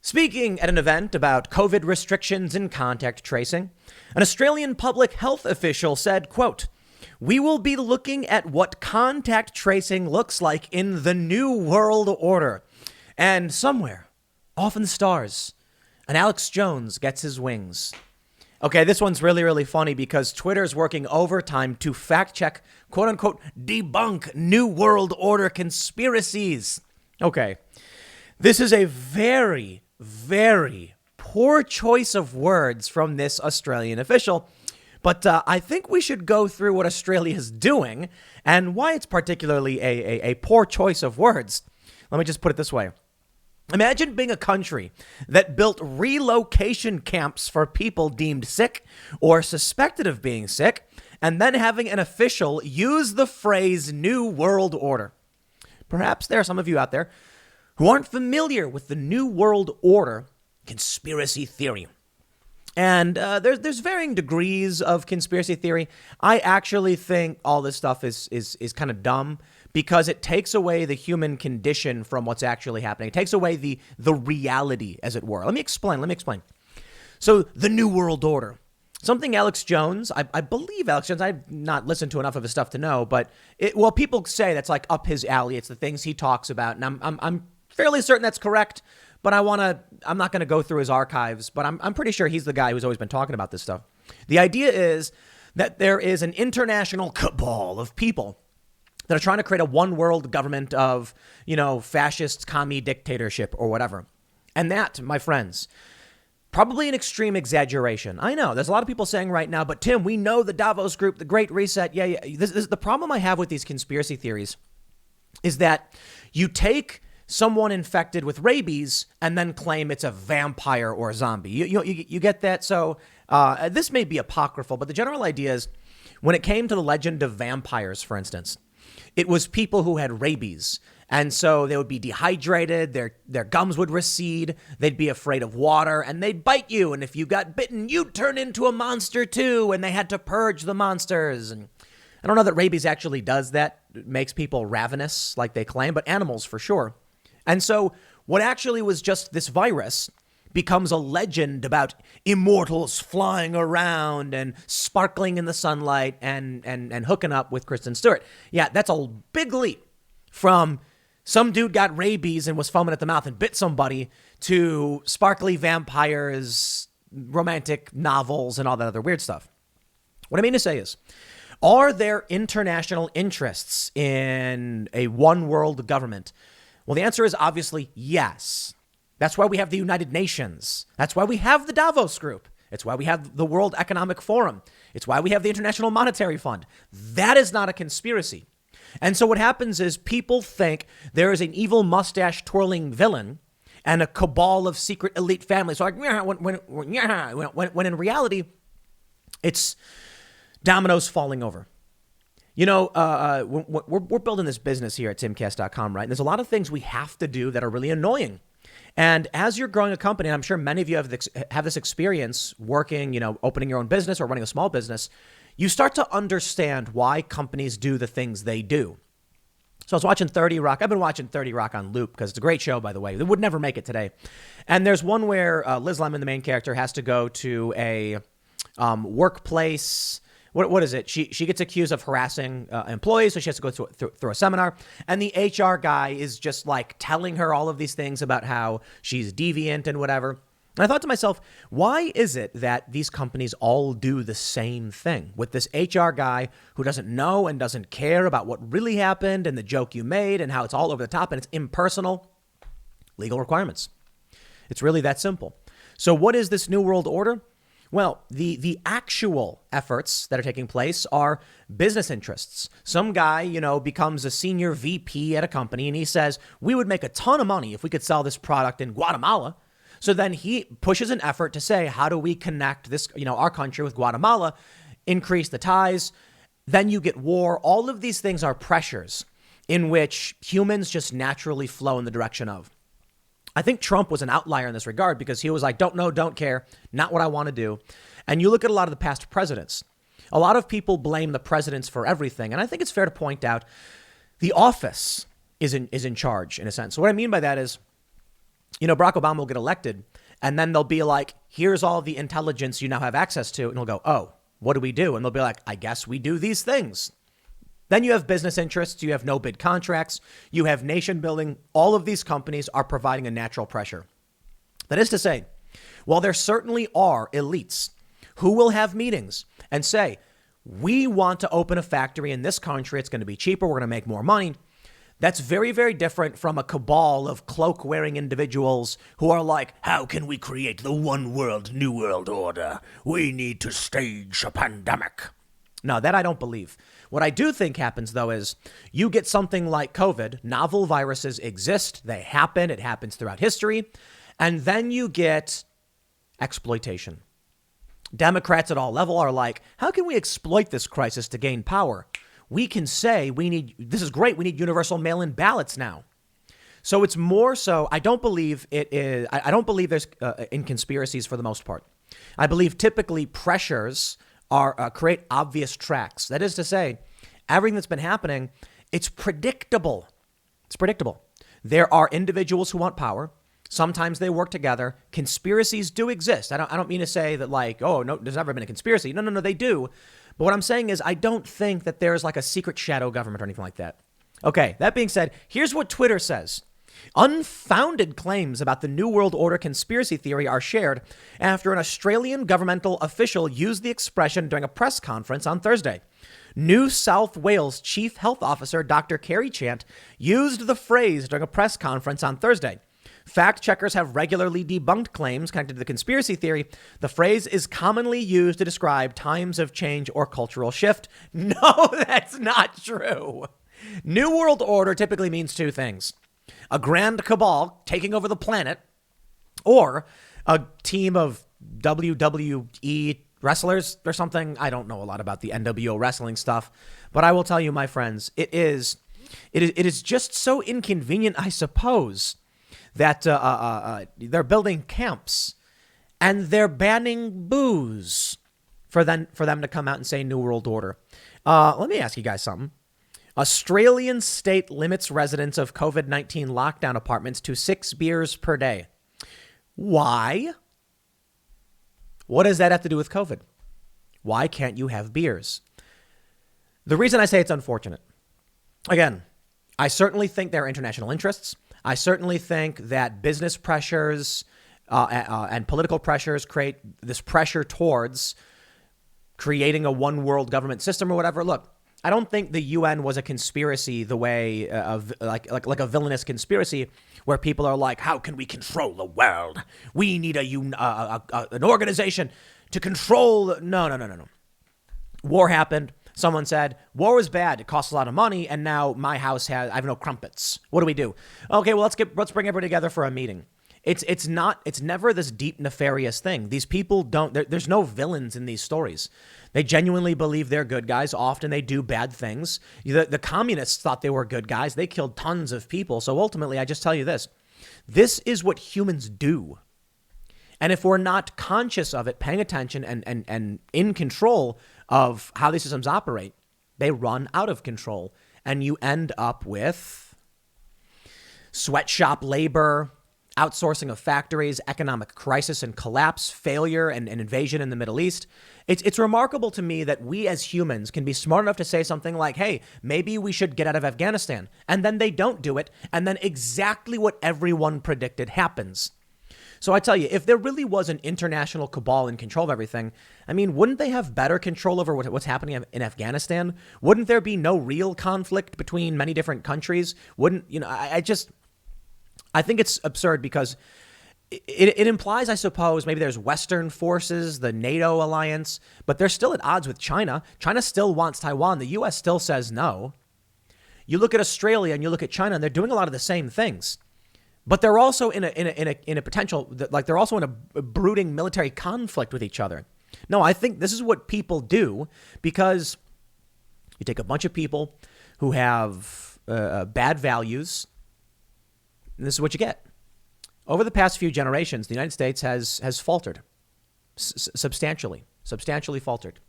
Speaking at an event about COVID restrictions and contact tracing, an Australian public health official said, quote, "We will be looking at what contact tracing looks like in the new world order. And somewhere, off in the stars, an Alex Jones gets his wings." Okay, this one's really, really funny because Twitter's working overtime to fact check, quote unquote, debunk New World Order conspiracies. Okay, this is a very, very poor choice of words from this Australian official. But I think we should go through what Australia is doing and why it's particularly a poor choice of words. Let me just put it this way. Imagine being a country that built relocation camps for people deemed sick or suspected of being sick, and then having an official use the phrase New World Order. Perhaps there are some of you out there who aren't familiar with the New World Order conspiracy theory. And there's varying degrees of conspiracy theory. I actually think all this stuff is kind of dumb because it takes away the human condition from what's actually happening. It takes away the reality, as it were. Let me explain. So the New World Order, something Alex Jones, I believe Alex Jones, I've not listened to enough of his stuff to know, but people say that's like up his alley. It's the things he talks about. And I'm fairly certain that's correct, but I'm not going to go through his archives, but I'm pretty sure he's the guy who's always been talking about this stuff. The idea is that there is an international cabal of people that are trying to create a one world government of, fascist commie dictatorship or whatever. And that, my friends, probably an extreme exaggeration. I know there's a lot of people saying right now, but Tim, we know the Davos group, the Great Reset. Yeah. This is the problem I have with these conspiracy theories is that you take someone infected with rabies and then claim it's a vampire or a zombie. You get that? So this may be apocryphal, but the general idea is when it came to the legend of vampires, for instance, it was people who had rabies. And so they would be dehydrated, their gums would recede, they'd be afraid of water, and they'd bite you. And if you got bitten, you'd turn into a monster too, and they had to purge the monsters. And I don't know that rabies actually does that. It makes people ravenous like they claim, but animals for sure. And so what actually was just this virus becomes a legend about immortals flying around and sparkling in the sunlight and hooking up with Kristen Stewart. Yeah, that's a big leap from some dude got rabies and was foaming at the mouth and bit somebody to sparkly vampires, romantic novels, and all that other weird stuff. What I mean to say is, are there international interests in a one world government? Well, the answer is obviously yes. That's why we have the United Nations. That's why we have the Davos Group. It's why we have the World Economic Forum. It's why we have the International Monetary Fund. That is not a conspiracy. And so what happens is people think there is an evil mustache twirling villain and a cabal of secret elite families. So when in reality, it's dominoes falling over. We're building this business here at timcast.com, right? And there's a lot of things we have to do that are really annoying. And as you're growing a company, and I'm sure many of you have this experience working, opening your own business or running a small business, you start to understand why companies do the things they do. So I was watching 30 Rock. I've been watching 30 Rock on loop because it's a great show, by the way. It would never make it today. And there's one where Liz Lemon, the main character, has to go to a workplace. What is it? She gets accused of harassing employees, so she has to go through a seminar. And the HR guy is just like telling her all of these things about how she's deviant and whatever. And I thought to myself, why is it that these companies all do the same thing with this HR guy who doesn't know and doesn't care about what really happened and the joke you made and how it's all over the top and it's impersonal? Legal requirements. It's really that simple. So what is this New World Order? Well, the actual efforts that are taking place are business interests. Some guy, becomes a senior VP at a company and he says, we would make a ton of money if we could sell this product in Guatemala. So then he pushes an effort to say, how do we connect this, our country with Guatemala, increase the ties? Then you get war. All of these things are pressures in which humans just naturally flow in the direction of. I think Trump was an outlier in this regard because he was like, don't know, don't care, not what I want to do. And you look at a lot of the past presidents. A lot of people blame the presidents for everything. And I think it's fair to point out the office is in charge in a sense. So what I mean by that is Barack Obama will get elected and then they'll be like, here's all the intelligence you now have access to. And he'll go, oh, what do we do? And they'll be like, I guess we do these things. Then you have business interests. You have no bid contracts. You have nation building. All of these companies are providing a natural pressure. That is to say, while there certainly are elites who will have meetings and say, we want to open a factory in this country. It's going to be cheaper. We're going to make more money. That's very, very different from a cabal of cloak-wearing individuals who are like, how can we create the one world, new world order? We need to stage a pandemic. No, that I don't believe. What I do think happens, though, is you get something like COVID. Novel viruses exist. They happen. It happens throughout history. And then you get exploitation. Democrats at all levels are like, how can we exploit this crisis to gain power? We can say this is great. We need universal mail-in ballots now. So it's more so. I don't believe it is. I don't believe there's in conspiracies for the most part. I believe typically pressures are create obvious tracks. That is to say, everything that's been happening, it's predictable. It's predictable. There are individuals who want power. Sometimes they work together. Conspiracies do exist. I don't mean to say that like, oh, no, there's never been a conspiracy. No, they do. But what I'm saying is I don't think that there's like a secret shadow government or anything like that. Okay, that being said, here's what Twitter says. Unfounded claims about the New World Order conspiracy theory are shared after an Australian governmental official used the expression during a press conference on Thursday. New South Wales Chief Health Officer Dr. Kerry Cant used the phrase during a press conference on Thursday. Fact checkers have regularly debunked claims connected to the conspiracy theory. The phrase is commonly used to describe times of change or cultural shift. No, that's not true. New World Order typically means two things: a grand cabal taking over the planet, or a team of WWE wrestlers or something. I don't know a lot about the NWO wrestling stuff, but I will tell you, my friends, it is just so inconvenient, I suppose, that they're building camps and they're banning booze for them to come out and say New World Order. Let me ask you guys something. Australian state limits residents of COVID-19 lockdown apartments to 6 beers per day. Why? What does that have to do with COVID? Why can't you have beers? The reason I say it's unfortunate, again, I certainly think there are international interests. I certainly think that business pressures and political pressures create this pressure towards creating a one world government system or whatever. Look, I don't think the UN was a conspiracy the way of like a villainous conspiracy where people are like, how can we control the world? We need an organization to control. No. War happened. Someone said, war was bad. It costs a lot of money. And now I have no crumpets. What do we do? Okay, well, let's bring everybody together for a meeting. It's never this deep nefarious thing. These people there's no villains in these stories. They genuinely believe they're good guys. Often they do bad things. The communists thought they were good guys. They killed tons of people. So ultimately, I just tell you this is what humans do. And if we're not conscious of it, paying attention and in control of how these systems operate, they run out of control. And you end up with sweatshop labor, outsourcing of factories, economic crisis and collapse, failure and invasion in the Middle East. It's remarkable to me that we as humans can be smart enough to say something like, hey, maybe we should get out of Afghanistan. And then they don't do it. And then exactly what everyone predicted happens. So I tell you, if there really was an international cabal in control of everything, I mean, wouldn't they have better control over what's happening in Afghanistan? Wouldn't there be no real conflict between many different countries? I think it's absurd because it implies, I suppose, maybe there's Western forces, the NATO alliance, but they're still at odds with China. China still wants Taiwan. The U.S. still says no. You look at Australia and you look at China, and they're doing a lot of the same things. But they're also in a potential, like they're also in a brooding military conflict with each other. No, I think this is what people do because you take a bunch of people who have bad values, and this is what you get. Over the past few generations, the United States has faltered substantially faltered.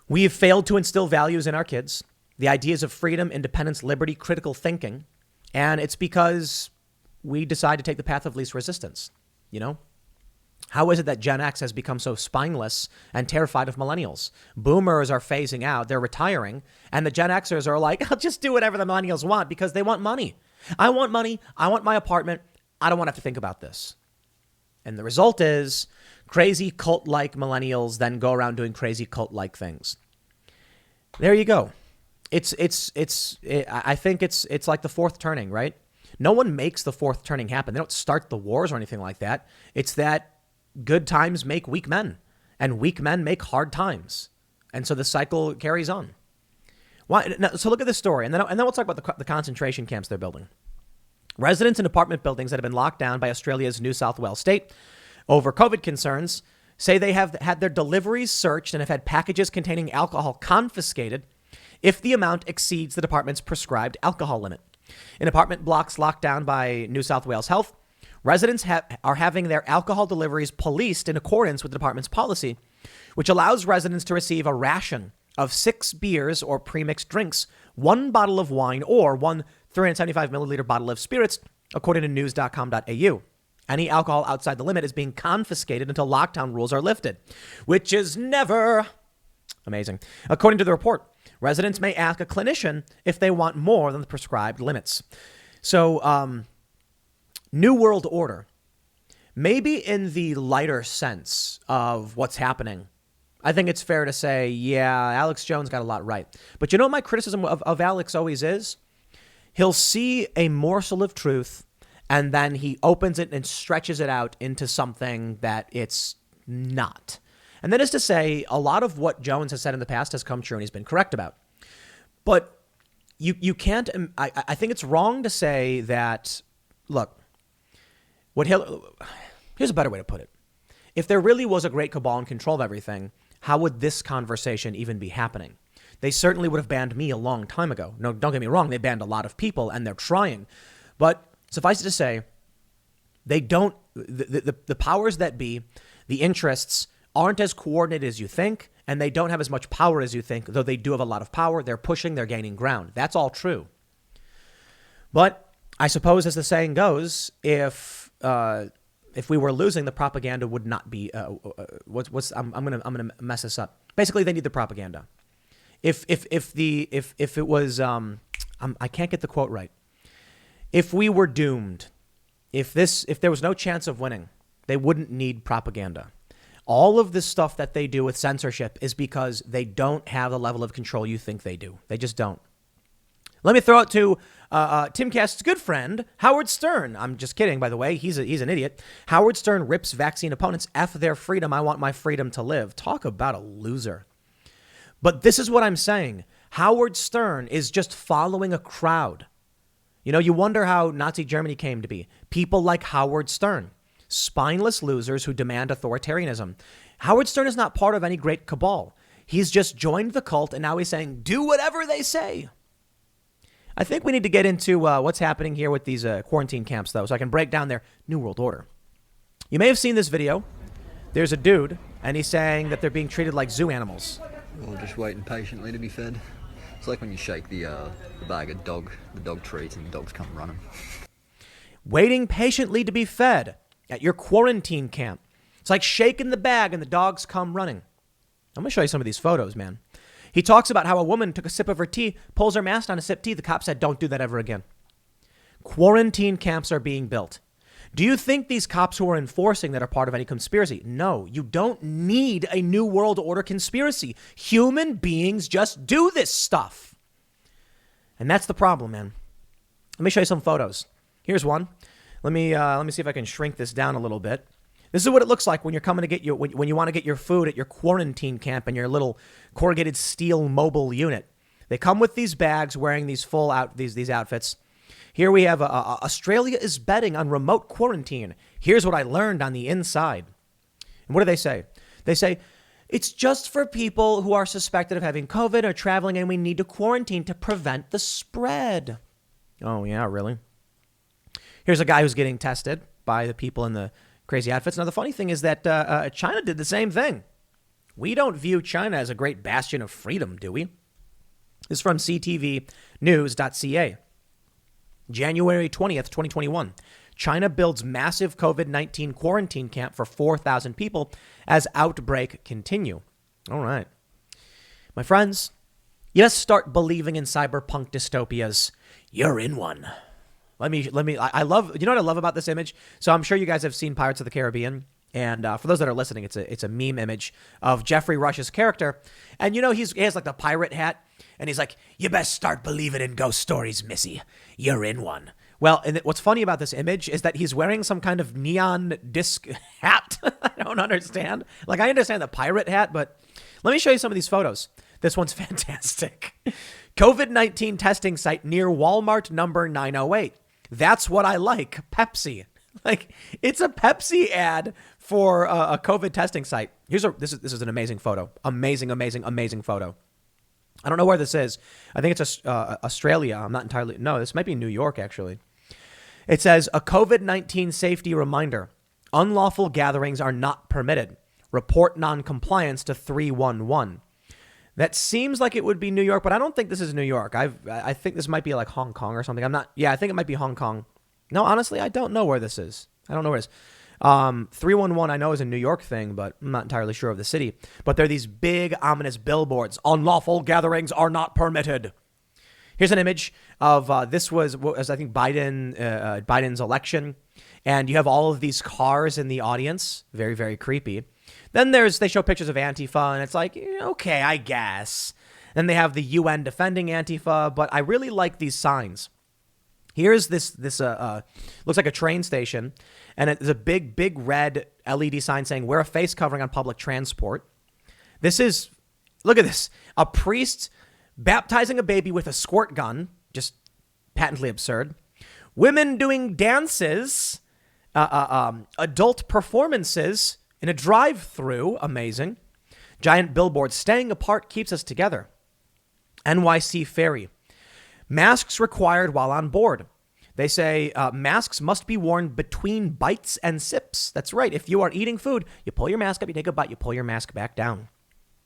We have failed to instill values in our kids, the ideas of freedom, independence, liberty, critical thinking, and it's because we decide to take the path of least resistance. You know, how is it that Gen X has become so spineless and terrified of millennials? Boomers are phasing out. They're retiring. And the Gen Xers are like, I'll just do whatever the millennials want because they want money. I want money. I want my apartment. I don't want to have to think about this. And the result is crazy cult-like millennials then go around doing crazy cult-like things. There you go. I think it's like the fourth turning, right? No one makes the fourth turning happen. They don't start the wars or anything like that. It's that good times make weak men, and weak men make hard times. And so the cycle carries on. Why? Now, so look at this story, and then we'll talk about the concentration camps they're building. Residents in apartment buildings that have been locked down by Australia's New South Wales state over COVID concerns say they have had their deliveries searched and have had packages containing alcohol confiscated if the amount exceeds the department's prescribed alcohol limit. In apartment blocks locked down by New South Wales Health, residents are having their alcohol deliveries policed in accordance with the department's policy, which allows residents to receive a ration of 6 beers or premixed drinks, 1 bottle of wine, or 1 375 milliliter bottle of spirits, according to news.com.au. Any alcohol outside the limit is being confiscated until lockdown rules are lifted, which is never. Amazing. According to the report, residents may ask a clinician if they want more than the prescribed limits. So, New World Order, maybe in the lighter sense of what's happening, I think it's fair to say, yeah, Alex Jones got a lot right. But you know what my criticism of Alex always is? He'll see a morsel of truth, and then he opens it and stretches it out into something that it's not. And that is to say, a lot of what Jones has said in the past has come true and he's been correct about. But you can't, I think it's wrong to say that, look, here's a better way to put it. If there really was a great cabal in control of everything, how would this conversation even be happening? They certainly would have banned me a long time ago. No, don't get me wrong. They banned a lot of people and they're trying. But suffice it to say, they don't, the powers that be, the interests aren't as coordinated as you think, and they don't have as much power as you think, though they do have a lot of power. They're pushing, they're gaining ground. That's all true. But I suppose, as the saying goes, if we were losing, the propaganda would not be. I'm gonna mess this up. Basically, they need the propaganda. If it was, I can't get the quote right. If we were doomed, if there was no chance of winning, they wouldn't need propaganda. All of this stuff that they do with censorship is because they don't have the level of control you think they do. They just don't. Let me throw it to Timcast's good friend, Howard Stern. I'm just kidding, by the way. He's an idiot. Howard Stern rips vaccine opponents. F their freedom. I want my freedom to live. Talk about a loser. But this is what I'm saying. Howard Stern is just following a crowd. You know, you wonder how Nazi Germany came to be. People like Howard Stern. Spineless losers who demand authoritarianism. Howard Stern is not part of any great cabal. He's just joined the cult, and now he's saying, do whatever they say. I think we need to get into what's happening here with these quarantine camps, though, so I can break down their New World Order. You may have seen this video. There's a dude, and he's saying that they're being treated like zoo animals. Or just waiting patiently to be fed. It's like when you shake the bag of the dog treats and the dogs come running. Waiting patiently to be fed at your quarantine camp. It's like shaking the bag and the dogs come running. I'm going to show you some of these photos, man. He talks about how a woman took a sip of her tea, pulls her mask on to sip tea. The cop said, don't do that ever again. Quarantine camps are being built. Do you think these cops who are enforcing that are part of any conspiracy? No, you don't need a New World Order conspiracy. Human beings just do this stuff. And that's the problem, man. Let me show you some photos. Here's one. Let me see if I can shrink this down a little bit. This is what it looks like when you're coming to get your when you want to get your food at your quarantine camp in your little corrugated steel mobile unit. They come with these bags, wearing these these outfits. Here we have Australia is betting on remote quarantine. Here's what I learned on the inside. And what do they say? They say it's just for people who are suspected of having COVID or traveling, and we need to quarantine to prevent the spread. Oh yeah, really? Here's a guy who's getting tested by the people in the crazy outfits. Now, the funny thing is that China did the same thing. We don't view China as a great bastion of freedom, do we? This is from ctvnews.ca. January 20th, 2021. China builds massive COVID-19 quarantine camp for 4,000 people as outbreak continue. All right. My friends, you just start believing in cyberpunk dystopias. You're in one. I love, you know what I love about this image? So I'm sure you guys have seen Pirates of the Caribbean. And for those that are listening, it's a meme image of Jeffrey Rush's character. And, he has like the pirate hat. And he's like, you best start believing in ghost stories, Missy. You're in one. Well, and what's funny about this image is that he's wearing some kind of neon disc hat. I don't understand. Like, I understand the pirate hat, but let me show you some of these photos. This one's fantastic. COVID-19 testing site near Walmart number 908. That's what I like. Pepsi. Like, it's a Pepsi ad for a COVID testing site. This is an amazing photo. Amazing photo. I don't know where this is. I think it's Australia. I'm not entirely. No, this might be New York, actually. It says a COVID-19 safety reminder. Unlawful gatherings are not permitted. Report non-compliance to 311. That seems like it would be New York, but I don't think this is New York. I think this might be like Hong Kong or something. I think it might be Hong Kong. No, honestly, I don't know where this is. I don't know where it is. 311 I know is a New York thing, but I'm not entirely sure of the city. But there are these big ominous billboards. Unlawful gatherings are not permitted. Here's an image of this was I think Biden's election. And you have all of these cars in the audience. Very, very creepy. Then they show pictures of Antifa, and it's like, okay, I guess. Then they have the UN defending Antifa, but I really like these signs. Here's this looks like a train station, and it's a big red LED sign saying, wear a face covering on public transport. Look at this, a priest baptizing a baby with a squirt gun, just patently absurd. Women doing dances, adult performances in a drive-through, amazing. Giant billboard, staying apart keeps us together. NYC ferry. Masks required while on board. They say masks must be worn between bites and sips. That's right. If you are eating food, you pull your mask up, you take a bite, you pull your mask back down.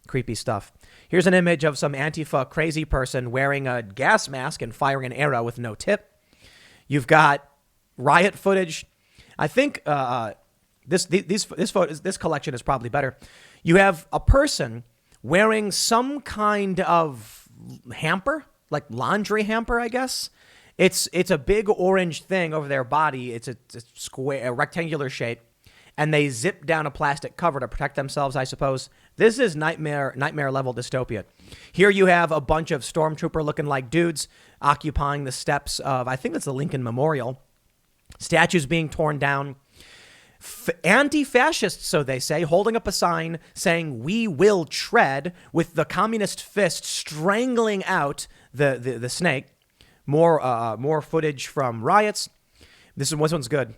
Creepy stuff. Here's an image of some Antifa crazy person wearing a gas mask and firing an arrow with no tip. You've got riot footage. I think this collection is probably better. You have a person wearing some kind of hamper, like laundry hamper, I guess. It's a big orange thing over their body. It's a square, a rectangular shape, and they zip down a plastic cover to protect themselves, I suppose. This is nightmare level dystopia. Here you have a bunch of stormtrooper looking like dudes occupying the steps of, I think that's the Lincoln Memorial. Statues being torn down. Anti-fascists, so they say, holding up a sign saying, we will tread, with the communist fist strangling out the snake. More footage from riots. This one's good.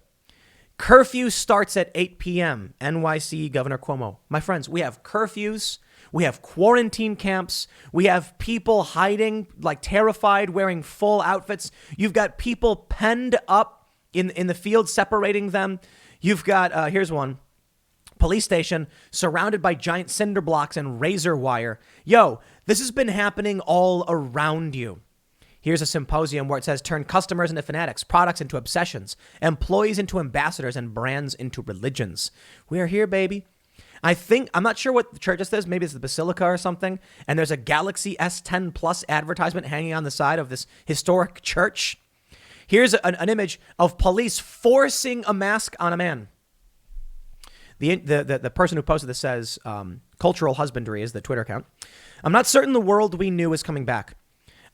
Curfew starts at 8 p.m. NYC Governor Cuomo. My friends, we have curfews. We have quarantine camps. We have people hiding, like terrified, wearing full outfits. You've got people penned up in the field, separating them. You've got, here's one. Police station surrounded by giant cinder blocks and razor wire. Yo, this has been happening all around you. Here's a symposium where it says turn customers into fanatics, products into obsessions, employees into ambassadors, and brands into religions. We are here, baby. I'm not sure what the church this is. Maybe it's the Basilica or something. And there's a Galaxy S10 Plus advertisement hanging on the side of this historic church. Here's an image of police forcing a mask on a man. The person who posted this says, cultural husbandry is the Twitter account. I'm not certain the world we knew is coming back.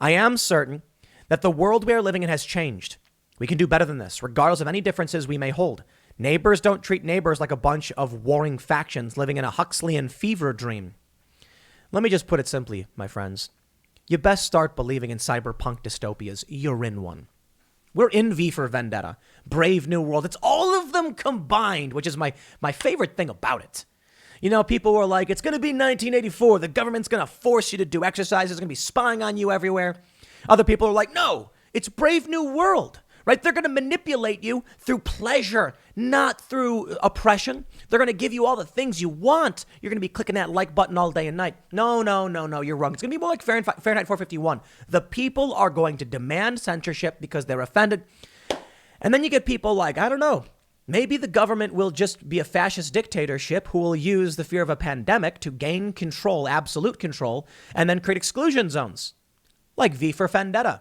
I am certain that the world we are living in has changed. We can do better than this, regardless of any differences we may hold. Neighbors don't treat neighbors like a bunch of warring factions living in a Huxleyan fever dream. Let me just put it simply, my friends. You best start believing in cyberpunk dystopias. You're in one. We're in V for Vendetta, Brave New World. It's all of them combined, which is my favorite thing about it. You know, people were like, it's going to be 1984. The government's going to force you to do exercises. It's going to be spying on you everywhere. Other people are like, no, it's Brave New World, right? They're going to manipulate you through pleasure, not through oppression. They're going to give you all the things you want. You're going to be clicking that like button all day and night. No, you're wrong. It's going to be more like Fahrenheit 451. The people are going to demand censorship because they're offended. And then you get people like, I don't know, maybe the government will just be a fascist dictatorship who will use the fear of a pandemic to gain control, absolute control, and then create exclusion zones, like V for Vendetta.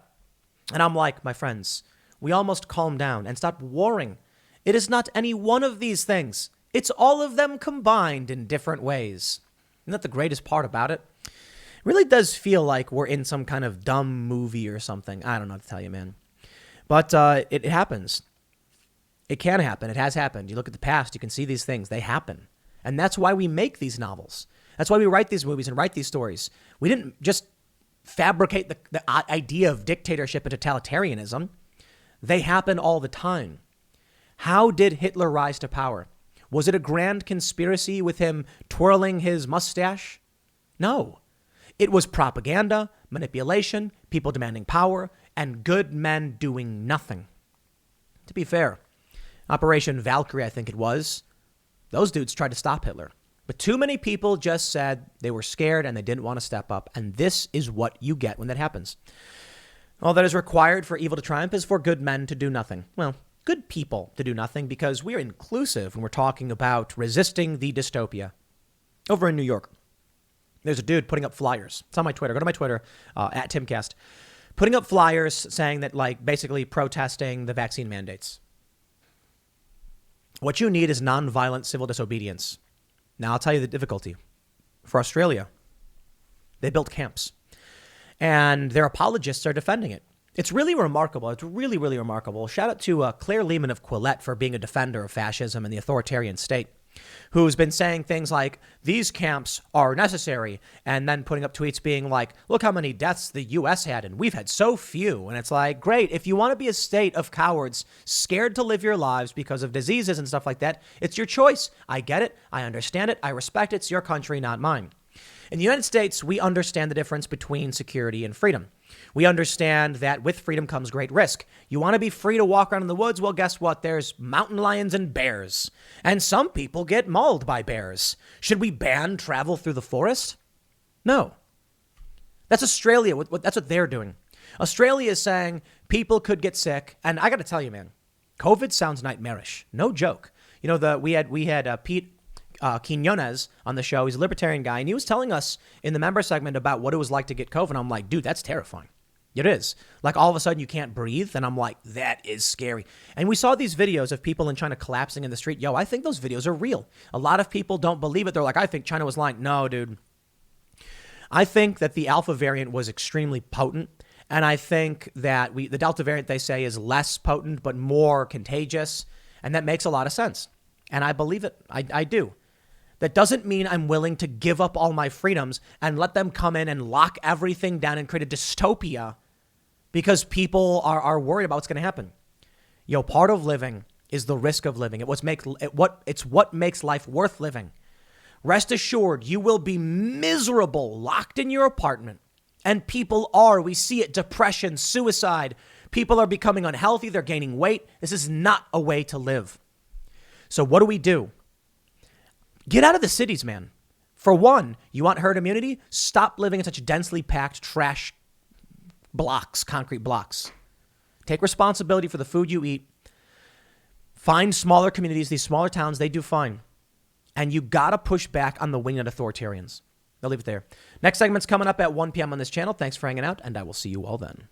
And I'm like, my friends, we all must calm down and stop warring. It is not any one of these things. It's all of them combined in different ways. Isn't that the greatest part about it? It really does feel like we're in some kind of dumb movie or something. I don't know what to tell you, man. But it happens. It can happen. It has happened. You look at the past, you can see these things. They happen. And that's why we make these novels. That's why we write these movies and write these stories. We didn't just fabricate the idea of dictatorship and totalitarianism. They happen all the time. How did Hitler rise to power? Was it a grand conspiracy with him twirling his mustache? No. It was propaganda, manipulation, people demanding power, and good men doing nothing. To be fair, Operation Valkyrie, I think it was, those dudes tried to stop Hitler. But too many people just said they were scared and they didn't want to step up. And this is what you get when that happens. All that is required for evil to triumph is for good men to do nothing. Well, good people to do nothing, because we're inclusive when we're talking about resisting the dystopia. Over in New York, there's a dude putting up flyers. It's on my Twitter. Go to my Twitter, at Timcast. Putting up flyers saying that, like, basically protesting the vaccine mandates. What you need is nonviolent civil disobedience. Now, I'll tell you the difficulty. For Australia, they built camps, and their apologists are defending it. It's really remarkable. It's really, really remarkable. Shout out to Claire Lehman of Quillette for being a defender of fascism and the authoritarian state, who's been saying things like, these camps are necessary, and then putting up tweets being like, look how many deaths the U.S. had, and we've had so few. And it's like, great, if you want to be a state of cowards, scared to live your lives because of diseases and stuff like that, it's your choice. I get it. I understand it. I respect it. It's your country, not mine. In the United States, we understand the difference between security and freedom. We understand that with freedom comes great risk. You want to be free to walk around in the woods? Well, guess what? There's mountain lions and bears. And some people get mauled by bears. Should we ban travel through the forest? No. That's Australia. That's what they're doing. Australia is saying people could get sick. And I got to tell you, man, COVID sounds nightmarish. No joke. You know, we had Pete Quinones on the show. He's a libertarian guy, and he was telling us in the member segment about what it was like to get COVID. I'm like, dude, that's terrifying. It is. Like, all of a sudden you can't breathe, and I'm like, that is scary. And we saw these videos of people in China collapsing in the street. Yo, I think those videos are real. A lot of people don't believe it. They're like, I think China was lying. No, dude. I think that the Alpha variant was extremely potent, and I think that the Delta variant, they say, is less potent but more contagious, and that makes a lot of sense. And I believe it. I do. That doesn't mean I'm willing to give up all my freedoms and let them come in and lock everything down and create a dystopia because people are worried about what's going to happen. Yo, part of living is the risk of living. It's what makes life worth living. Rest assured, you will be miserable locked in your apartment. And people we see it, depression, suicide. People are becoming unhealthy. They're gaining weight. This is not a way to live. So what do? Get out of the cities, man. For one, you want herd immunity? Stop living in such densely packed trash blocks, concrete blocks. Take responsibility for the food you eat. Find smaller communities, these smaller towns, they do fine. And you got to push back on the winged authoritarians. I'll leave it there. Next segment's coming up at 1 p.m. on this channel. Thanks for hanging out, and I will see you all then.